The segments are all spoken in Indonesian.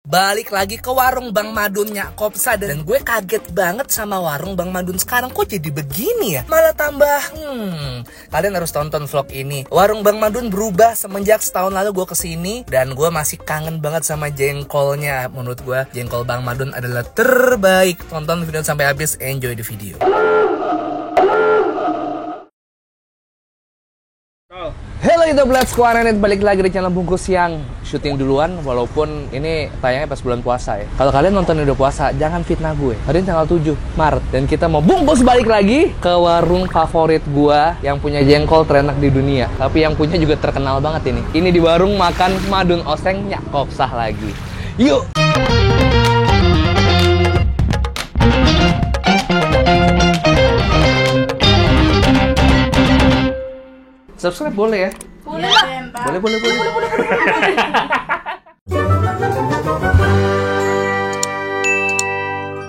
Balik lagi ke warung Bang Madun Nyak Kopsa. Dan gue kaget banget sama warung Bang Madun sekarang. Kok jadi begini ya? Malah tambah kalian harus tonton vlog ini. Warung Bang Madun berubah semenjak setahun lalu gue kesini. Dan gue masih kangen banget sama jengkolnya. Menurut gue jengkol Bang Madun adalah terbaik. Tonton video sampai habis, enjoy the video. Halo YouTube Let's Kuarenet, balik lagi di channel Bungkus yang syuting duluan. Walaupun ini tayangnya pas bulan puasa ya. Kalau kalian nonton udah puasa, jangan fitnah gue. Hari ini tanggal 7 Maret. Dan kita mau bungkus balik lagi ke warung favorit gue yang punya jengkol terenak di dunia. Tapi yang punya juga terkenal banget ini. Ini di warung makan Madun Oseng Nyak Kopsa lagi. Yuk! Subscribe boleh ya? Boleh. Boleh.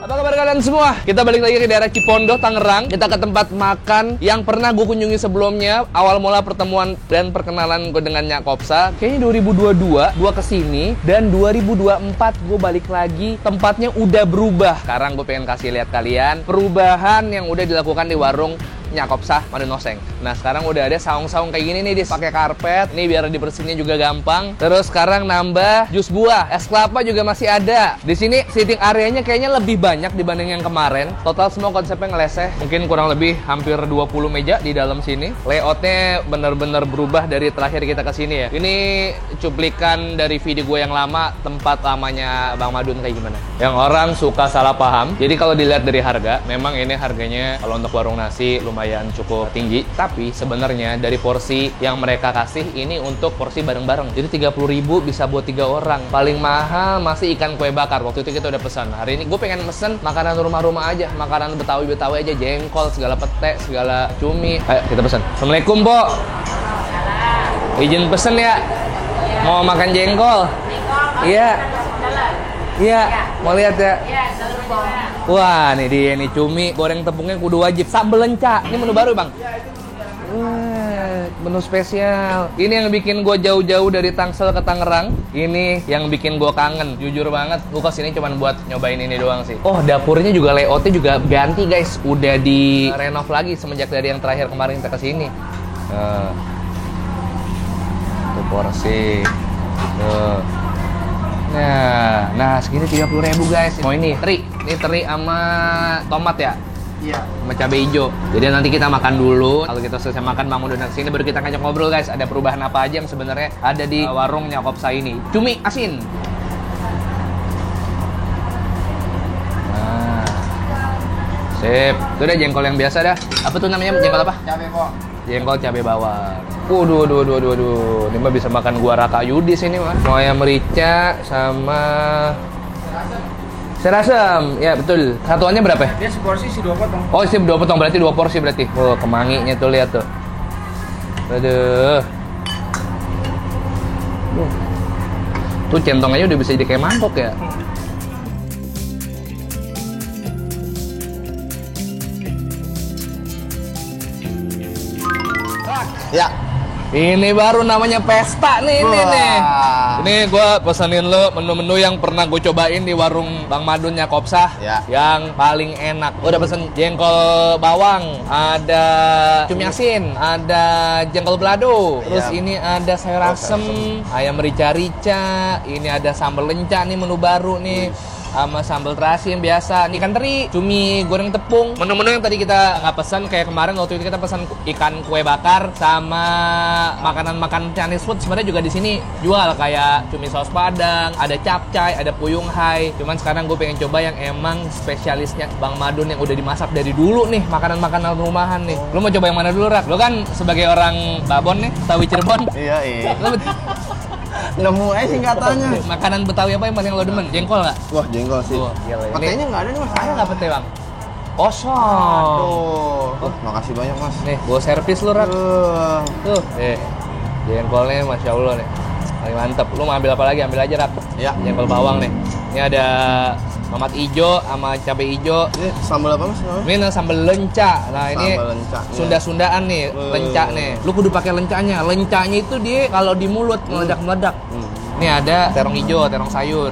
Apa kabar kalian semua? Kita balik lagi ke daerah Cipondoh, Tangerang. Kita ke tempat makan yang pernah gue kunjungi sebelumnya. Awal mula pertemuan dan perkenalan gue dengan Nyak Kopsa. Kayaknya 2022 gue kesini. Dan 2024 gue balik lagi. Tempatnya udah berubah. Sekarang gue pengen kasih lihat kalian perubahan yang udah dilakukan di warung Nyak Kopsa Madun Oseng. Nah sekarang udah ada saung-saung kayak gini nih, pakai karpet. Nih biar dibersihinnya juga gampang. Terus sekarang nambah jus buah, es kelapa juga masih ada. Di sini seating areanya kayaknya lebih banyak dibanding yang kemarin. Total semua konsepnya ngeleseh. Mungkin kurang lebih hampir 20 meja di dalam sini. Layoutnya bener-bener berubah dari terakhir kita kesini ya. Ini cuplikan dari video gue yang lama, tempat lamanya Bang Madun kayak gimana. Yang orang suka salah paham. Jadi kalau dilihat dari harga, memang ini harganya kalau untuk warung nasi lumayan cukup tinggi, tapi sebenarnya dari porsi yang mereka kasih ini untuk porsi bareng-bareng. Jadi 30.000 bisa buat 3 orang. Paling mahal masih ikan kue bakar. Waktu itu kita udah pesan. Hari ini gue pengen pesen makanan rumah-rumah aja, makanan Betawi-Betawi aja, jengkol, segala pete, segala cumi. Ayo kita pesan. Assalamualaikum, Po. Izin pesen ya. Mau makan jengkol? Iya. Iya, mau lihat ya? Wah, nih dia nih cumi, goreng tepungnya kudu wajib. Sambal lenca, ini menu baru bang. Wah, menu spesial. Ini yang bikin gue jauh-jauh dari Tangsel ke Tangerang. Ini yang bikin gue kangen. Jujur banget, gue kesini cuma buat nyobain ini doang sih. Oh, dapurnya juga layoutnya juga ganti guys. Udah di renov lagi semenjak dari yang terakhir kemarin kita kesini. Tuh porsi. Tuh. Nah segini 30.000 guys. Mau ini teri sama tomat ya? Iya. Sama cabai hijau. Jadi nanti kita makan dulu. Kalau kita selesai makan, Bang Madun kesini baru kita ngajak ngobrol guys. Ada perubahan apa aja yang sebenarnya ada di warung Nyak Kopsa ini. Cumi asin. Nah, sip. Itu udah jengkol yang biasa dah. Apa tuh namanya jengkol apa? Cabai bawang. Jengkol cabai bawang. Waduh. Ini mah bisa makan gua Raka Yudis ini mah. Mau ayam merica sama serasem. Ya betul. Satuannya berapa? Dia seporsi isi 2 potong. Oh, isi 2 potong, berarti 2 porsi berarti. Oh, kemanginya tuh lihat tuh. Aduh. Tuh centong aja udah bisa jadi kayak mangkok ya. Ya. Ini baru namanya pesta nih, Ini gue pesenin lo menu-menu yang pernah gue cobain di warung Bang Madun Nyak Kopsa. Ya. Yang paling enak. Gue udah pesen jengkol bawang, ada cumi asin, ada jengkol balado. Terus ini ada sayur asem, ayam rica-rica, ini ada sambal lenca nih menu baru nih. Sama sambal terasi yang biasa, ini ikan teri, cumi goreng tepung. Menu-menu yang tadi kita nggak pesan kayak kemarin waktu itu kita pesan ikan kue bakar sama makanan-makanan Chinese food. Sebenarnya juga di sini jual kayak cumi saus padang, ada capcay, ada puyung hai. Cuman sekarang gue pengen coba yang emang spesialisnya Bang Madun yang udah dimasak dari dulu nih, makanan-makanan rumahan nih. Lo mau coba yang mana dulu, Rak? Lo kan sebagai orang Babon nih, Betawi Cirebon. Iya. Lo Nemu aja singkatannya. makanan Betawi apa yang paling lo demen? Jengkol nggak? Wah, jengkol sih. Petenya nggak ada nih mas. Ada nggak pete bang? Kosong. Tuh, makasih banyak mas. Nih, gue servis lu Rak. Tuh, jengkolnya masya Allah nih, paling mantep. Lu mau ambil apa lagi? Ambil aja Rak. Ya. Jengkol bawang nih. Ini ada tomat hijau sama cabai hijau. Ini sambal apa mas? Ini sambal lenca. Nah ini Sunda-Sundaan nih, lenca nih. Lu kudu pakai lencanya. Lencanya itu dia kalau di mulut meledak-meledak. Ini ada terong hijau, terong sayur.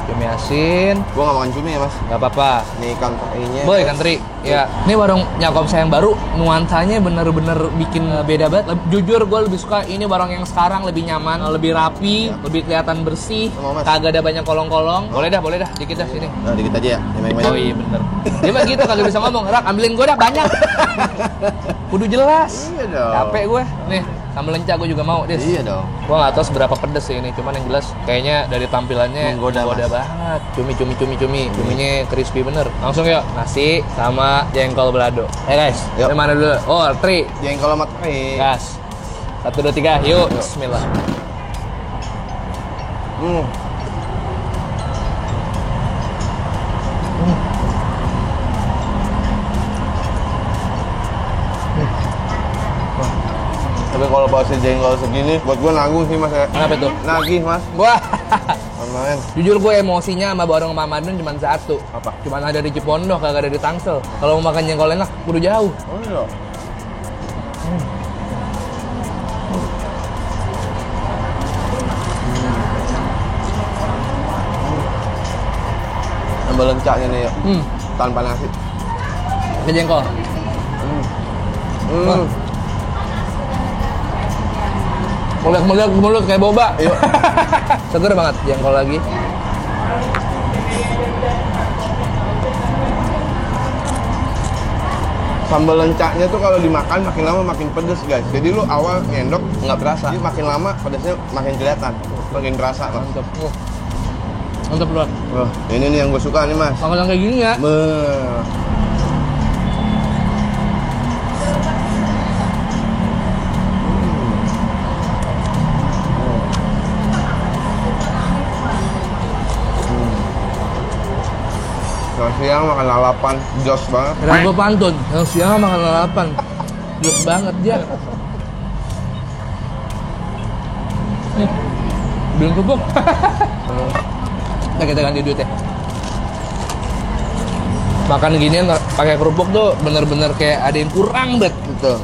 Cumi asin. Gua nggak makan cumi ya mas. Nggak apa-apa. Ini ikan terinya. Boy, ikan teri. Ya, ini warung Nyakop saya yang baru, nuansanya bener-bener bikin beda banget. Jujur, gue lebih suka ini warung yang sekarang, lebih nyaman, lebih rapi, lebih kelihatan bersih, Mau, Mas? kagak ada banyak kolong-kolong. Boleh dah, dikit dah sini. Nah, dikit aja ya. Yang banyak. Oh iya bener. Dia mah gitu kagak bisa ngomong. Rak, ambilin gue dah banyak. Kudu jelas. Iya dong. Capek gue. Nih, sambal lencah gue juga mau, Dis. Iya dong. Gue nggak tahu seberapa pedes sih ini, cuman yang jelas kayaknya dari tampilannya Menggoda, Mas. banget. Cuminya crispy bener. Langsung yuk, nasi sama jengkol balado. Guys, Yuk. dari mana dulu? Oh, tri. Jengkol sama teri. Gas. 1, 2, 3, yuk. Bismillah. Hmm. Tapi kalau pasti jengkol segini, buat gua nanggung sih mas ya. Kenapa tuh? Nagih mas. Wah. Lumayan. Jujur gue emosinya sama warung Mama Madun cuma satu. Apa? Cuma ada di Cipondoh, kagak ada di Tangsel. Kalau mau makan jengkol enak, kudu jauh. Oh iya. Sambal lencahnya nih ya. Tanpa nasi. Ini jengkol. Hmm. Meledak mulut kayak boba. Iya. Seger banget jengkol lagi. Sambal lencahnya tuh kalau dimakan makin lama makin pedes guys. Jadi lu awal nyendok nggak berasa. Jadi makin lama pedesnya makin kelihatan. Makin kerasa mas. Mantap. Mantap luar. Wah, ini nih yang gue suka nih mas. Makan yang kayak gini ya. Kalau siang makan lalapan, jos banget. Keren gue pantun. Yang siang makan lalapan. Jus banget dia. Nih. Belum kerupuk. Nah, kita ganti duit ya. Makan ginian pakai kerupuk tuh bener-bener kayak ada yang kurang banget. Betul.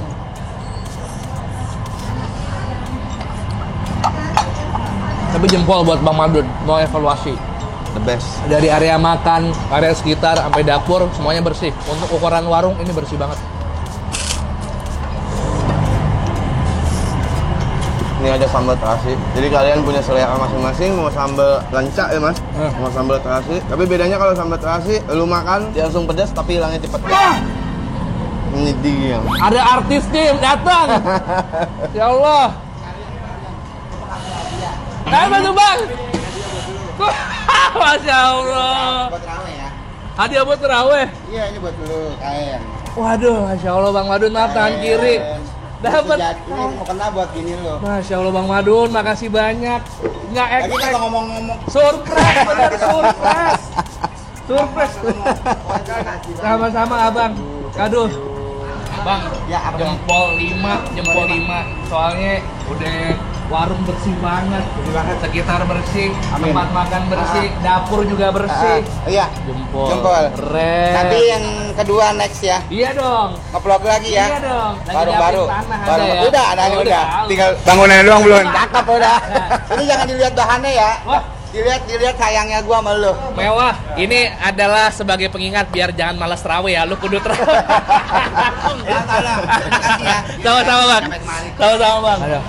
Tapi jempol buat Bang Madun, mau evaluasi. The best. Dari area makan, area sekitar, sampai dapur, semuanya bersih. Untuk ukuran warung, ini bersih banget. Ini ada sambal terasi. Jadi kalian punya selera masing-masing mau sambal lencah ya mas, mau sambal terasi. Tapi bedanya kalau sambal terasi, lu makan dia langsung pedas tapi hilangnya cepet. Wah! Ini dia. Ada artis nih datang. Ya Allah. Kenapa tuh bang? Masya Allah. Buat terawih ya? Hadiah buat terawih. Iya ini buat lu kain. Waduh, Masya Allah Bang Madun, maaf tangan kiri. Dapat. Ini mau kena buat gini lo. Masya Allah Bang Madun, makasih banyak. Nggak Lagi expect. kalau ngomong-ngomong Surprise, bener surprise. Surprise. Sama-sama abang. Aduh. Bang, Ya, apa, Bang? jempol 5. Soalnya udah warung bersih banget. Sekitar bersih, Amin. tempat makan bersih, dapur juga bersih. Iya. Jempol. Jempol. Keren. Nanti yang kedua next ya. Iya dong. Nge-vlog lagi ya. Iya dong. Lagi Baru-baru. nyiapin tanah Baru. ada ya. Udah, adanya Oh, udah. tahu. Tinggal bangunannya doang belum. Cakep udah. Ini jangan dilihat bahannya ya. Wah, Dilihat sayangnya gua sama lu. mewah. Ini adalah sebagai pengingat biar jangan malas terawih ya. Lu kudu terawih. Ya, tolong. Makasih ya. Sama-sama bang. Sampai kemari. Sama-sama bang. Aduh.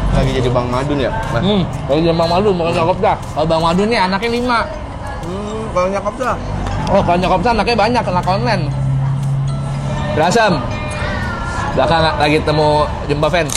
Lagi jadi Bang Madun ya, Mas? Kalau dia Bang Madun, bukan Nyokop dah. Kalau Bang Madun nih anaknya 5. Kalau nyakap dah. Oh, kalau Nyokop dah anaknya banyak, anak online. Berasam. Belakang lagi temu jumpa fans.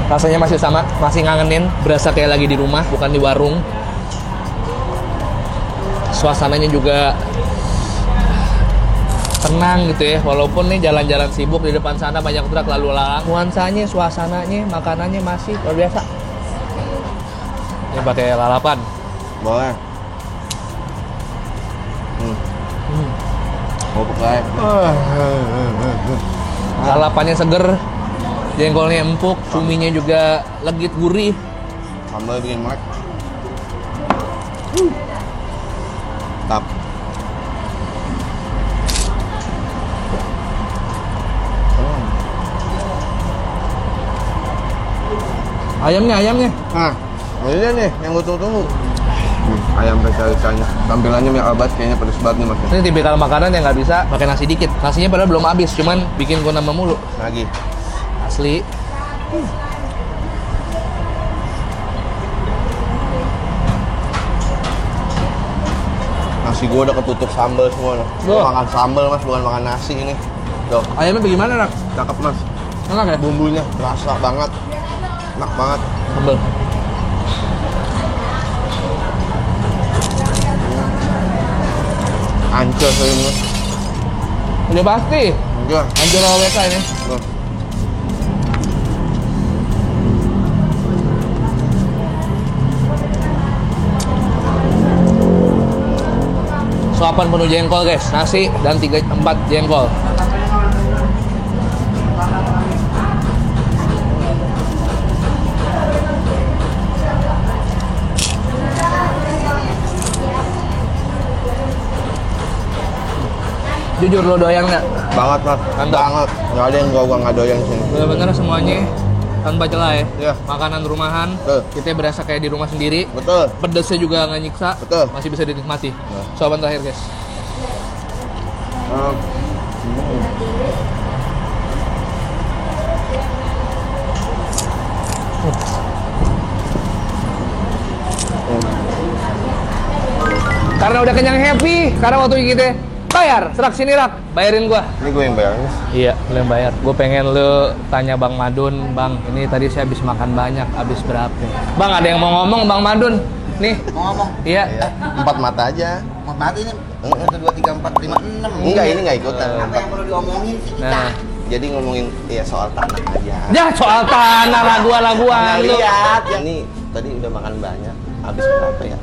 Rasanya masih sama, masih ngangenin, berasa kayak lagi di rumah, bukan di warung. Suasananya juga tenang gitu ya. Walaupun nih jalan-jalan sibuk di depan sana banyak truk lalu lalang, nuansanya, suasananya, makanannya masih luar biasa. Ini pakai lalapan. Boleh. Mau pakai. Lalapannya seger, jengkolnya empuk, cuminya juga legit gurih. Sambal bikin melek. Tap. Ayamnya. Nah, ini nih yang gue tunggu-tunggu. Ayam spesialisanya. Tampilannya mie abad kayaknya pedes banget nih mas. Ini tipikal makanan yang nggak bisa pakai nasi dikit. Nasinya padahal belum habis, cuman bikin gua nambah mulu. Lagi. Asli. Nasi gue udah ketutup sambal semua. Gua makan sambal mas, bukan makan nasi ini. Tuh, Ayamnya bagaimana, Rak? cakep mas. Enak ya? Bumbunya rasa banget, enak banget. Sambal. Ancur ini mas. Udah pasti. Enggak. Ancur AWK ini. Tuh. Suapan penuh jengkol, guys. Nasi dan 3-4 jengkol. Jujur lo doyan nggak? Banget mas. Mantap. Banget. Nggak ada yang gua nggak doyan sini. Bener-bener semuanya tanpa celah ya. Iya. Makanan rumahan. Betul. Kita berasa kayak di rumah sendiri. Betul. Pedesnya juga nggak nyiksa. Betul. Masih bisa dinikmati. Nah. Suapan terakhir, guys. Karena udah kenyang happy, karena waktu kita bayar, serak sini Rak, bayarin gua. Ini gue yang bayar. Iya, lu yang bayar. Gue pengen lu tanya Bang Madun, Bang, ini tadi saya habis makan banyak, habis berapa? Bang, ada yang mau ngomong Bang Madun? Nih. Mau ngomong? Iya. Iya. 4 mata aja. Mau mati ini 1, 2, 3, 4, 5, 6. Enggak, ini nggak ikutan. Apa yang perlu diomongin sih kita? Nah, Jadi ngomongin ya soal tanah aja. ya soal tanah lagu-laguan lu. Lihat, ini tadi udah makan banyak. Habis berapa ya?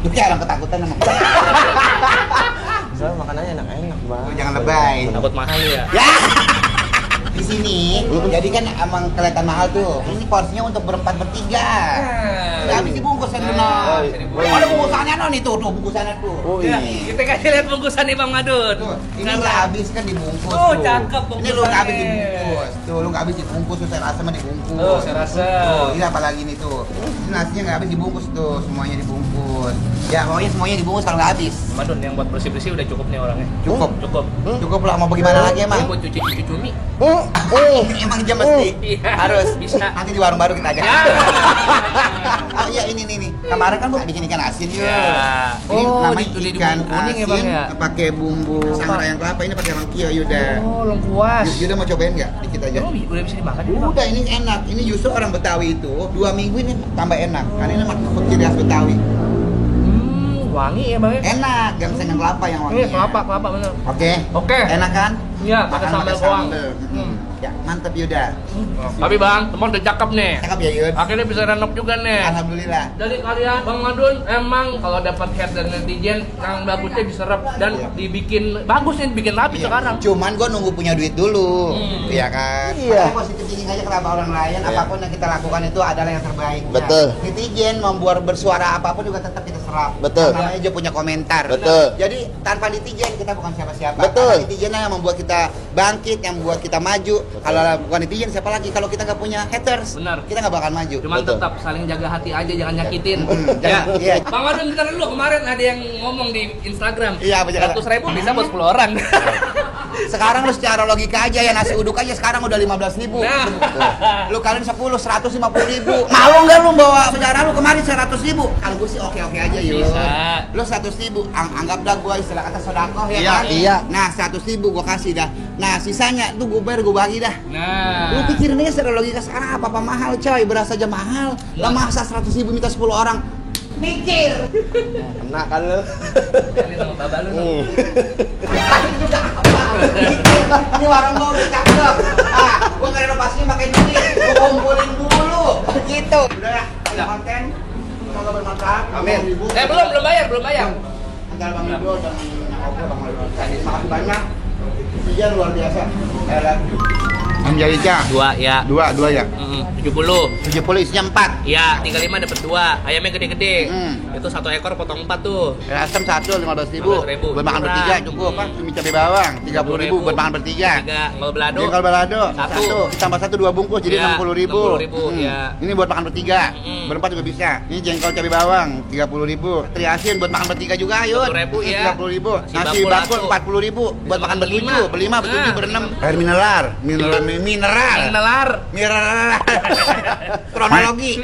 Lu kayak orang ketakutan sama Soalnya makanannya enak-enak banget. Lu jangan lebay. Takut mahal ya. Ya. Di sini, jadi kan emang kelihatan mahal tuh. Ini porsinya untuk berempat bertiga. Udah habis dibungkus kan benar. Ada bungkusannya non itu, tuh bungkusannya tuh. Oh Ya, iya. kita kasih lihat bungkusan nih Bang Madun. Tuh, ini Karena- nggak habis kan dibungkus. Oh, tuh. cakep Ini lu nggak habis bungkusannya. dibungkus. Tuh, lu nggak habis dibungkus, tuh saya rasa mah dibungkus. Tuh, saya rasa. Tuh, ini apa lagi nih tuh? Ini nasinya nggak habis dibungkus tuh, semuanya dibungkus. Ya, pokoknya semuanya dibungkus kalau nggak habis. Madun yang buat bersih-bersih udah cukup nih orangnya. Cukup. Cukup. Cukup lah, mau bagaimana lagi emang? Ini buat cuci cumi. Emang jam mesti Iya. harus Bisa. nanti di warung baru kita ajak. Ya. Oh iya ini nih. Kemarin kan gua bikin ikan asin yuk. Ya. Ini Oh, namanya udah di ikan bumbu kuning ya, asin Bang, ya? pakai bumbu sangrai yang kelapa, ini pakai rangkio Yuda. Oh, lengkuas. Yuda mau cobain nggak? Dikit aja. Oh, udah bisa dimakan ini, Bang. Udah ini enak. Ini justru orang Betawi itu 2 minggu ini tambah enak. Karena ini makan ciri khas Betawi. Wangi ya, Bang ya? Enak, gak bisa yang kelapa yang wangi. Iya, kelapa bener. Oke. Oke. Enak kan? Iya, pakai Makan sambal pakai goang. sambal. Ya, mantep Yuda. Tapi Bang, teman udah cakep nih. Cakep ya Yud. Akhirnya bisa renov juga nih. Alhamdulillah. Dari kalian, Bang Madun, emang kalau dapat hate dari netizen, yang bagusnya diserap dan Iya. dibikin bagus nih, dibikin rapi Iya. sekarang. Cuman gue nunggu punya duit dulu, iya kan? Iya. Makanya positif thinking aja kenapa orang lain, Iya. apapun yang kita lakukan itu adalah yang terbaik. Betul. Netizen membuat bersuara apapun juga tetap kita serap. Betul. Namanya dia punya komentar. Betul. Jadi tanpa netizen kita bukan siapa-siapa. Betul. Karena netizen yang membuat kita bangkit, yang membuat kita maju. Kalau bukan netizen siapa lagi? Kalau kita nggak punya haters, Benar. kita nggak bakal maju. Cuman Betul. tetap saling jaga hati aja, jangan nyakitin. jangan, iya. Bang Madun, kita dulu kemarin ada yang ngomong di Instagram. Iya, apa jangan? 100.000 bisa buat 10 orang. Sekarang lu secara logika aja ya, nasi uduk aja sekarang udah 15.000. Nah. Lu kalian 10, 150.000. Malu nggak lu bawa saudara lu kemarin 100.000? Kalau gue sih oke-oke aja yuk. Bisa. Lu 100.000, anggaplah gue istilah kata sodakoh ya Iya, kan? iya. Nah 100.000 gue kasih dah. Nah sisanya tuh gue bayar, gue bagi dah. Nah. Lu pikirin aja secara logika sekarang apa mahal coy, beras aja mahal. Lah masa 100.000 minta 10 orang? Mikir. Enak kan lu? Ini sama baba lu. Hmm. Tapi juga apa? Ini warung gua udah cakep. Ah, gua nggak renovasinya pakai duit, gua kumpulin dulu. Gitu. Udah ya, ada konten. Semoga bermanfaat. Amin. Belum bayar. Antara Bang Ido dan Oke Bang Ido. Terima kasih banyak. Dia luar biasa. Anjalika. 2 ya. Dua ya. 70. 70 isinya 4. Ya, 35 dapat 2. Ayamnya gede-gede. Hmm. Itu 1 ekor potong 4 tuh. Asam 1 15.000. 15.000. Buat makan Murah. bertiga cukup. Apa? Cumi cabai bawang 30.000 buat makan bertiga. 3 ngol belado. Jengkol balado Satu. ditambah 1 2 bungkus jadi Ya, 60.000. 60.000, ya. Ini buat makan bertiga. Mm. Berempat juga bisa. Ini jengkol cabai bawang 30.000. Teri asin buat makan bertiga juga ayo. 40.000 ya. 30.000. Nasi Nasi bakul bakul 40.000 buat makan bertujuh, berlima, bertujuh, Nah. berenam. Air mineral. Nalar. Mineral. Kronologi.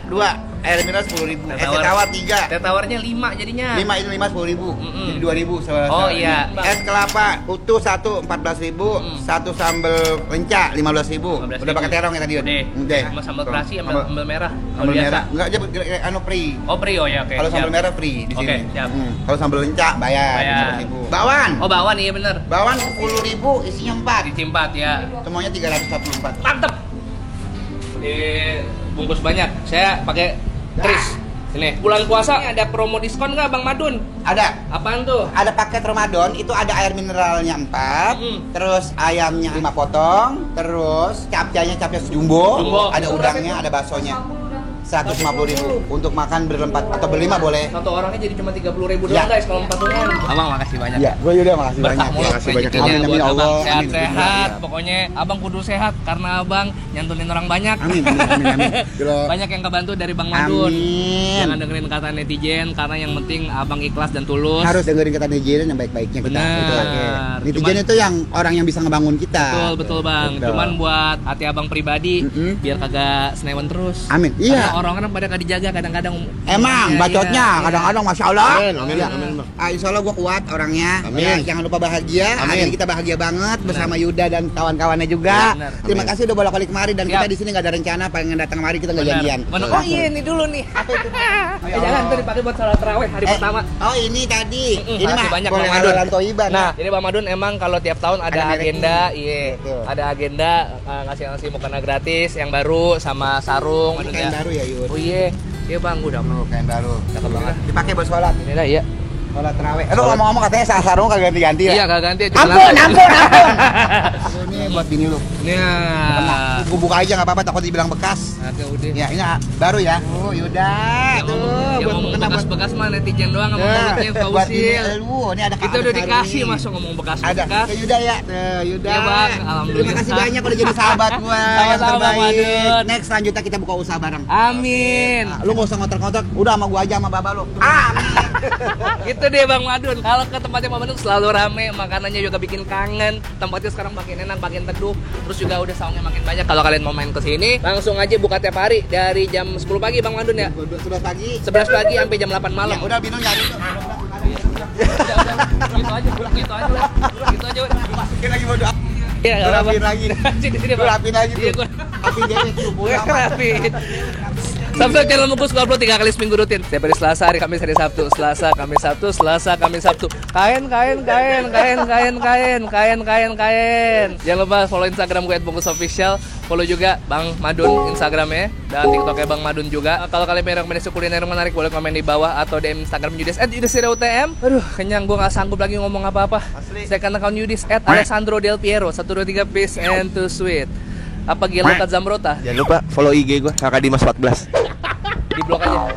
2 air mineral 10.000. Es tawar 3. Teh tawarnya 5 jadinya. 5 ini 10.000. Mm-mm. Jadi 2.000 Oh, iya. Es kelapa utuh 1 14.000, 1 sambal lenca 15.000. Udah pakai terong ya tadi. Udah. Sama sambal terasi sama sambal merah. Sambal merah. Enggak aja anu free. Oh, free oh ya, oke. Kalau sambal siap. merah free di Oke, sini. siap. Kalau sambal lenca bayar Bayar. 15.000. Bawang. Oh, bakwan iya bener. Bawang 10.000 isinya 4. Dicimpat ya. Semuanya 344. Mantep. Bungkus banyak. Saya pakai kris. Ini bulan puasa ini ada promo diskon nggak Bang Madun? Ada. Apaan tuh? Ada paket Ramadan, itu ada air mineralnya 4, terus ayamnya 5 potong, terus capcaynya capcay jumbo, Jumbo. ada udangnya, ada baksonya. 150.000 untuk makan berempat atau berlima boleh. Satu orangnya jadi cuma 30.000 Ya. doang guys kalau patungan. Abang makasih banyak. Ya, gue juga makasih Berkah banyak. mulu Makasih banyak. rezekinya Amin, amin, buat ya Allah. abang Amin. sehat-sehat. Ya. Pokoknya abang kudu sehat karena abang nyantunin orang banyak. Amin, amin, amin, amin. Gila. Banyak yang kebantu dari Bang Madun. Amin. Jangan dengerin kata netizen karena yang penting abang ikhlas dan tulus. Harus dengerin kata netizen yang baik-baiknya kita. Benar. Itu lagi. Netizen Cuman- itu yang orang yang bisa ngebangun kita. Betul Bang. Betul. Cuman buat hati abang pribadi biar kagak senewen terus. Amin. Iya. Karena orang-orang pada gak dijaga kadang-kadang. Emang Iya, bacotnya iya. kadang-kadang masya Allah. Amin, Ya. amin, Bang. Insya Allah gue kuat orangnya. Amin. Ya, jangan lupa bahagia. Hari Amin. ini kita bahagia banget bersama Yuda dan kawan-kawannya juga. Benar. Terima Amin. kasih udah bolak-balik kemari dan Siap. kita di sini nggak ada rencana pengen datang kemari kita nggak Benar. janjian. Benar. Oh iya ini dulu nih. Apa itu? Jangan ntar dipakai buat salat tarawih hari pertama. Oh ini tadi. Ini Makasih mah banyak, boleh Bang Madun. halalan toiban. Nah, jadi Bang Madun emang kalau tiap tahun ada Ada mereknya. agenda, iya, Betul. ada agenda ngasih mukena gratis yang baru sama sarung. Ini Madun kain ya. baru ya Yud. Oh iya, iya Bang, udah mau. Kain baru. Cakep banget. Dipakai buat sholat. Ini dah ya. Sholat terawih. Lu ngomong-ngomong katanya sarung kagak ganti-ganti ya? Iya, gak ganti. Ampun. Ini buat bini lu. Nah, Gue buka aja nggak apa-apa takut dibilang bekas. oke udah. Ya ini baru ya. Oh Yuda. Yang ngomong bekas-bekas mah netizen doang sama mulutnya buat bini Fausil. lu. Ini ada Kita udah sarung. dikasih masuk ngomong Ada bekas-bekas. ke Yuda ya. Yuda. Iya, Bang. Alhamdulillah. Terima kasih banyak udah jadi sahabat gua yang Sama-sama, Bang terbaik. Madun. Next selanjutnya kita buka usaha bareng. Amin. Nah, lu nggak usah ngotot-ngotot, udah sama gua aja sama baba lu. Amin. Gitu deh Bang Madun. Kalau ke tempatnya Bang Madun selalu rame, makanannya juga bikin kangen. Tempatnya sekarang makin enak, makin teduh. Terus juga udah saungnya makin banyak. Kalau kalian mau main ke sini, langsung aja buka tiap hari dari jam 10 pagi Bang Madun ya. Sudah pagi. 11 pagi sampai jam 8 malam. Ya, udah Bino nyari tuh. Gitu aja, gitu aja. Gitu aja. Masukin lagi bodo. Iya, Lu enggak apa-apa. rapiin lagi. Sini sini Lu Bang. rapiin lagi Iya, tuh. gua. Rapiin dewek tuh. Gue rapiin. Subscribe channel Mungkus 20 3 kali seminggu rutin. Setiap hari Selasa, hari Kamis, hari Sabtu. Selasa, Kamis, Sabtu, Selasa, Kamis, Sabtu. Kain. Jangan lupa follow Instagram gue @bungkusofficial. Follow juga Bang Madun Instagramnya dan TikToknya Bang Madun juga. Kalau kalian pengen rekomendasi kuliner yang menarik boleh komen di bawah atau DM Instagram Yudis @yudisirautm. Aduh, kenyang gue nggak sanggup lagi ngomong apa-apa. Second account Yudis @alessandro del Piero 123 peace and too sweet. Apa Gelo Zamrota? Jangan lupa follow IG gue, Kakak Dimas 14. Di blok aja.